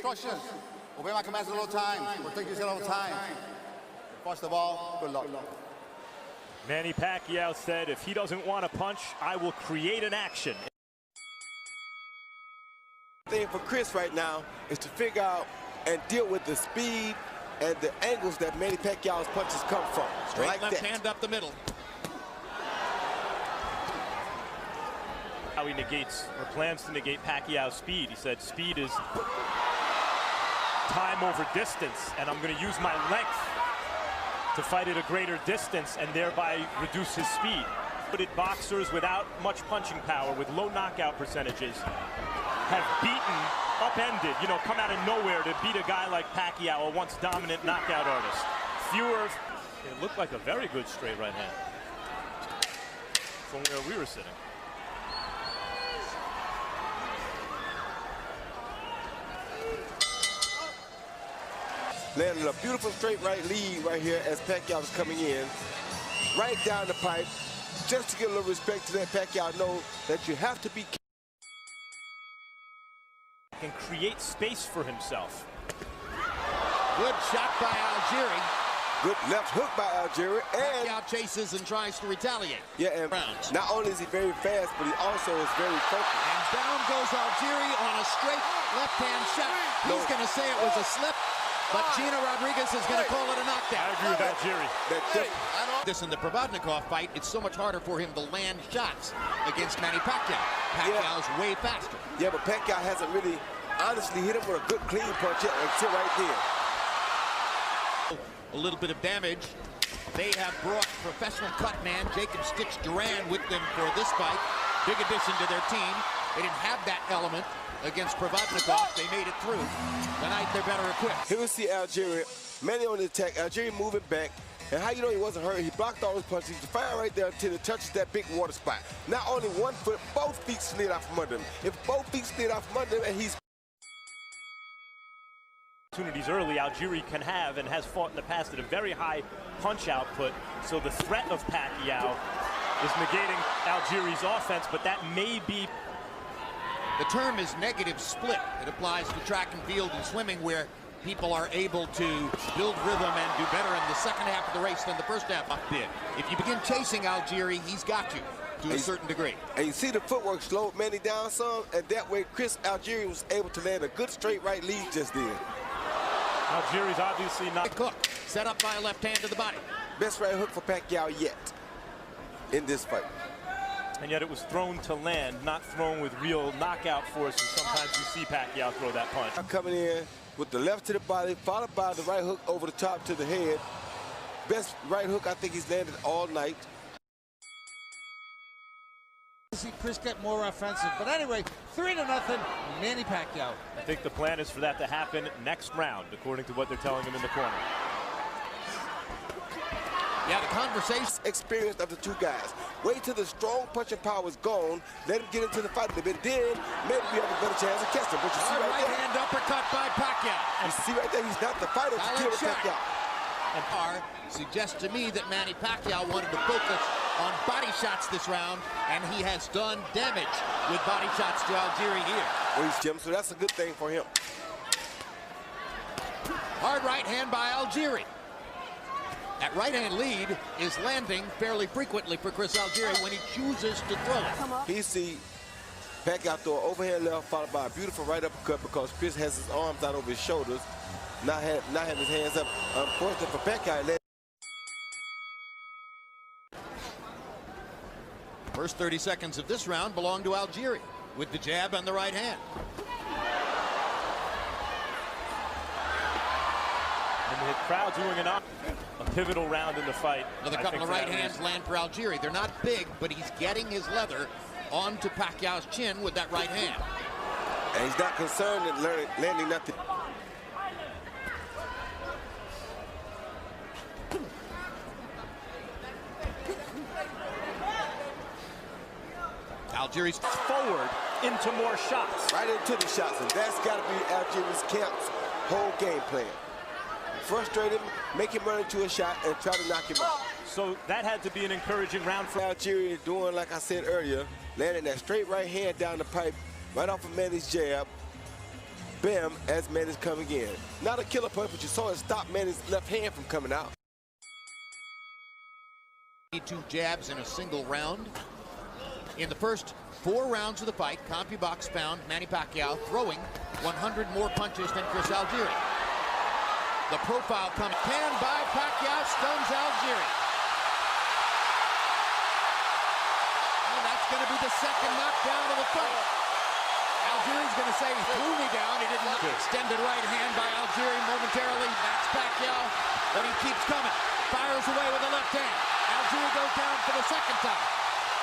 instructions. Obey my commands at all times. Protect yourself at all times. First of all, good luck. Manny Pacquiao said if he doesn't want to punch, I will create an action. The thing for Chris right now is to figure out and deal with the speed and the angles that Manny Pacquiao's punches come from. Straight like left that. hand up the middle. How he negates or plans to negate Pacquiao's speed. He said speed is time over distance, and I'm going to use my length to fight at a greater distance and thereby reduce his speed. But boxers without much punching power, with low knockout percentages, have beaten, upended, come out of nowhere to beat a guy like Pacquiao, a once dominant knockout artist. It looked like a very good straight right hand from where we were sitting. Landing a beautiful straight right lead right here as Pacquiao is coming in. Right down the pipe. Just to get a little respect to let Pacquiao know that you have to be And create space for himself. Good shot by Algirie. good left hook by Algirie. And Pacquiao chases and tries to retaliate. yeah, and not only is he very fast, but he also is very focused. And down goes Algirie on a straight left-hand shot. He's going to say it was a slip, but Gina Rodriguez is going to call it a knockdown. I agree with Algirie. This in the Provodnikov fight, it's so much harder for him to land shots against Manny Pacquiao. Pacquiao's way faster. Yeah, but Pacquiao hasn't really honestly hit him with a good clean punch yet until right there. A little bit of damage. They have brought professional cut man Jacob Stitch Duran with them for this fight. Big addition to their team. They didn't have that element against Provodnikov. They made it through. Tonight they're better equipped. Here we see Algirie, Manny on the attack, Algirie moving back. And how you know he wasn't hurt? He blocked all his punches. He's fire right there until it touches that big water spot. Not only one foot, both feet slid off from under him. If both feet slid off from under him and he's Opportunities early Algirie can have and has fought in the past at a very high punch output. So the threat of Pacquiao is negating Algirie's offense, but that may be. The term is negative split. It applies to track and field and swimming where people are able to build rhythm and do better in the second half of the race than the first half up bid. If you begin chasing Algirie, he's got you to a certain degree. And you see the footwork slowed Manny down some, and that way Chris Algirie was able to land a good straight right lead just then. Algirie's obviously not. Hook set up by a left hand to the body. Best right hook for Pacquiao yet in this fight. And yet it was thrown to land, not thrown with real knockout force. And sometimes you see Pacquiao throw that punch. Coming in with the left to the body, followed by the right hook over the top to the head. Best right hook I think he's landed all night. See Chris get more offensive, but anyway, 3-0, Manny Pacquiao. I think the plan is for that to happen next round, according to what they're telling him in the corner. Yeah, the conversation. Experience of the two guys. Wait till the strong punching power is gone. Let him get into the fight a little bit. Then maybe we have a better chance of catching him. But you see right right there. hand uppercut by Pacquiao. You see right there, he's not the fighter to kill Pacquiao. And R suggests to me that Manny Pacquiao wanted to focus on body shots this round, and he has done damage with body shots to Algirie here. Well, he's Jim, so that's a good thing for him. Hard right hand by Algirie. That right hand lead is landing fairly frequently for Chris Algirie when he chooses to throw it. He see Pacquiao throw an overhand left followed by a beautiful right uppercut because Chris has his arms out over his shoulders, not having his hands up. Unfortunately for Pacquiao, First 30 seconds of this round belong to Algirie with the jab and the right hand. And the crowd doing a pivotal round in the fight. Another couple of right hands land for Algirie. They're not big, but he's getting his leather onto Pacquiao's chin with that right hand. and he's not concerned in landing nothing. Algirie's forward into more shots. Right into the shots, and that's got to be Algirie's camp's whole game plan. Frustrate him, make him run into a shot, and try to knock him out. So that had to be an encouraging round for Algirie doing, like I said earlier, landing that straight right hand down the pipe, right off of Manny's jab. bam, as Manny's coming in. Not a killer punch, but you saw it stop Manny's left hand from coming out. 2 jabs in a single round. In the first 4 rounds of the fight, CompuBox found Manny Pacquiao throwing 100 more punches than Chris Algiere. The profile comes can by Pacquiao, stuns Algiere. And that's going to be the second knockdown of the fight. Algiere's going to say he threw me down. He didn't. Extended right hand by Algiere momentarily. That's Pacquiao, but he keeps coming. Fires away with the left hand. Algiere goes down for the second time.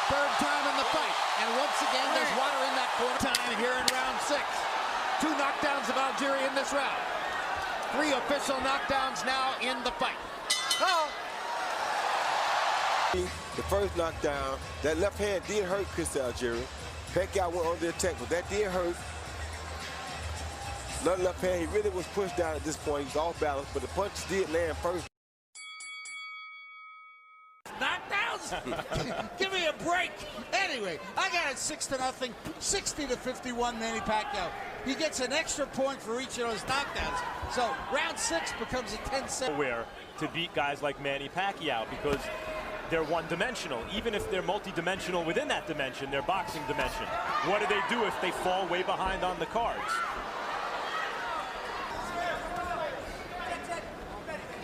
Third time in the fight. And once again, there's water in that corner. Time here in round 6. 2 knockdowns of Algiere in this round. 3 official knockdowns now in the fight. The first knockdown, that left hand did hurt Chris Algiere. Pacquiao went on the attack, but that did hurt. Another left hand, he really was pushed down at this point. He was off balance, but the punches did land first. Knockdowns? Give me a break. Anyway, I got it 6-0, 60-51, Manny Pacquiao. He gets an extra point for each of those knockdowns. So round 6 becomes a 10-7. Where to beat guys like Manny Pacquiao, because they're one-dimensional. Even if they're multi-dimensional within that dimension, their boxing dimension. What do they do if they fall way behind on the cards?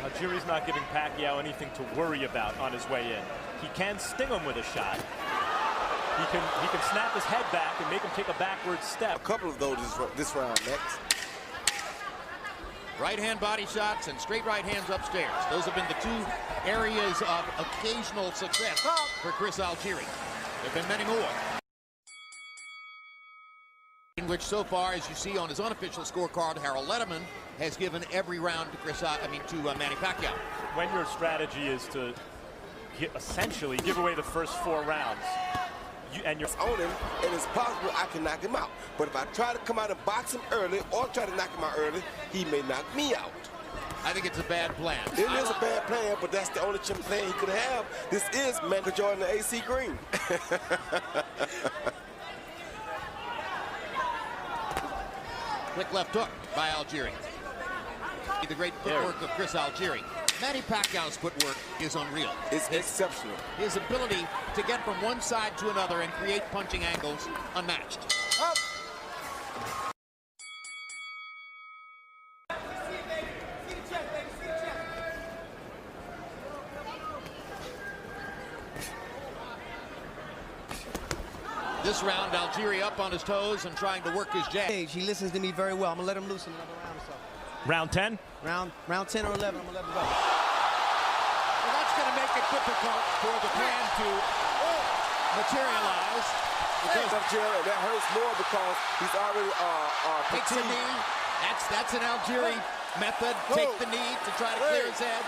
Algiere's not giving Pacquiao anything to worry about on his way in. He can sting him with a shot. He can snap his head back and make him take a backward step. A couple of those this round next. Right hand body shots and straight right hands upstairs. Those have been the 2 areas of occasional success for Chris Algiere. There have been many more. In which so far, as you see on his unofficial scorecard, Harold Letterman has given every round to Manny Pacquiao. When your strategy is to essentially give away the first 4 rounds, and you're on him, and it's possible I can knock him out. But if I try to come out and box him early or try to knock him out early, he may knock me out. I think it's a bad plan. It is a bad plan, but that's the only plan he could have. This is Manny Jordan, the AC Green. Quick left hook by Algiere. The great footwork of Chris Algiere. Manny Pacquiao's footwork is unreal. It's exceptional. His ability to get from one side to another and create punching angles, unmatched. This round, Algiere up on his toes and trying to work his jab. He listens to me very well. I'm gonna let him loose in another round or so. round 10? Round 10 or 11, I'm gonna let him go. Well, that's going to make it difficult for the plan to materialize. Because that hurts more because he's already Takes a knee. That's an Algiere method. Take the knee to try to clear his head.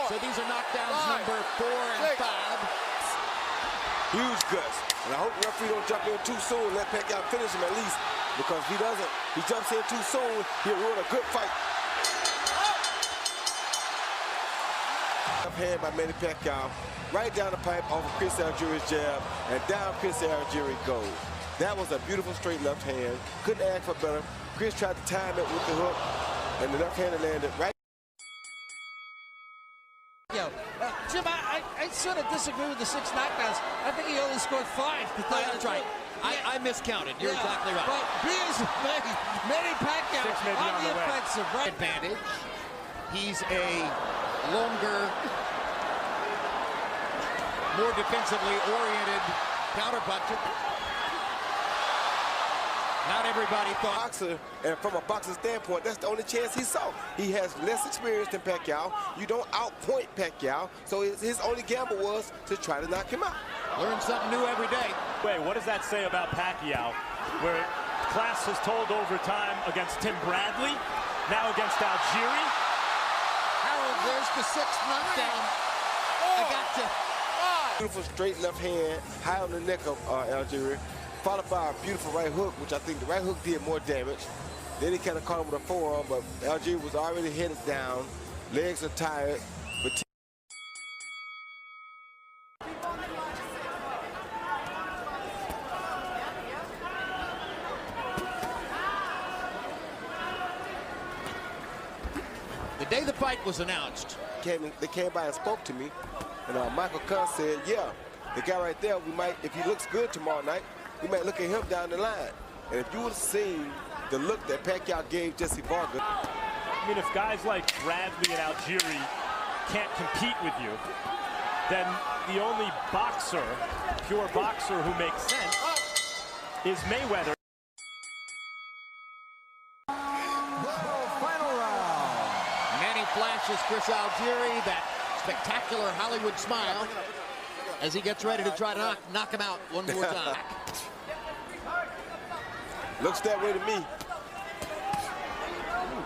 So these are knockdowns number 4 and 5. Huge guts. And I hope the referee don't jump in too soon. Let Pacquiao finish him at least. Because if he doesn't, he jumps in too soon, he'll ruin a good fight. Left hand by Manny Pacquiao. Right down the pipe off of Chris Algiere's jab. And down Chris Algiere goes. That was a beautiful straight left hand. Couldn't ask for better. Chris tried to time it with the hook. And the left hand landed right. Jim, I sort of disagree with the 6 knockdowns. I think he only scored 5. That's right. I miscounted. You're exactly right. But Manny Pacquiao on the offensive. Right advantage. He's a longer, more defensively oriented counterpuncher. Not everybody thought. Boxer, and from a boxing standpoint, that's the only chance he saw. He has less experience than Pacquiao. You don't outpoint Pacquiao, so his only gamble was to try to knock him out. Learn something new every day. Wait, what does that say about Pacquiao? Where class has told over time against Tim Bradley, now against Algiere. Harold, there's the 6th knockdown. I got you. Beautiful straight left hand, high on the neck of Algiere, followed by a beautiful right hook, which I think the right hook did more damage. Then he kind of caught him with a forearm, but Algiere was already headed down. Legs are tired. But The day the fight was announced, They came by and spoke to me, and Michael Kahn said, yeah, the guy right there, we might, if he looks good tomorrow night, we might look at him down the line. And if you would have seen the look that Pacquiao gave Jesse Vargas. I mean, if guys like Bradley and Algirie can't compete with you, then the only boxer, pure boxer who makes sense is Mayweather. Final round. Manny flashes Chris Algirie that spectacular Hollywood smile as he gets ready to try to knock him out one more time. Looks that way to me.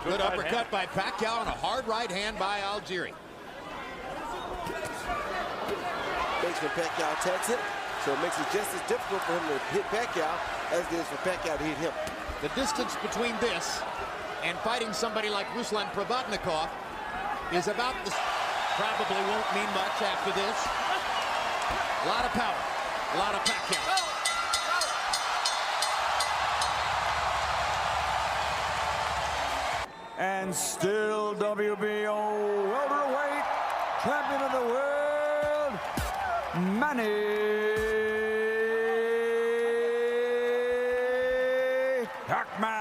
Good uppercut by Pacquiao and a hard right hand by Algirie. Makes when Pacquiao attacks it, so it makes it just as difficult for him to hit Pacquiao as it is for Pacquiao to hit him. The distance between this and fighting somebody like Ruslan Provodnikov is about the... Probably won't mean much after this. A lot of power, a lot of Pacquiao. And still WBO welterweight champion of the world, Manny Pacquiao.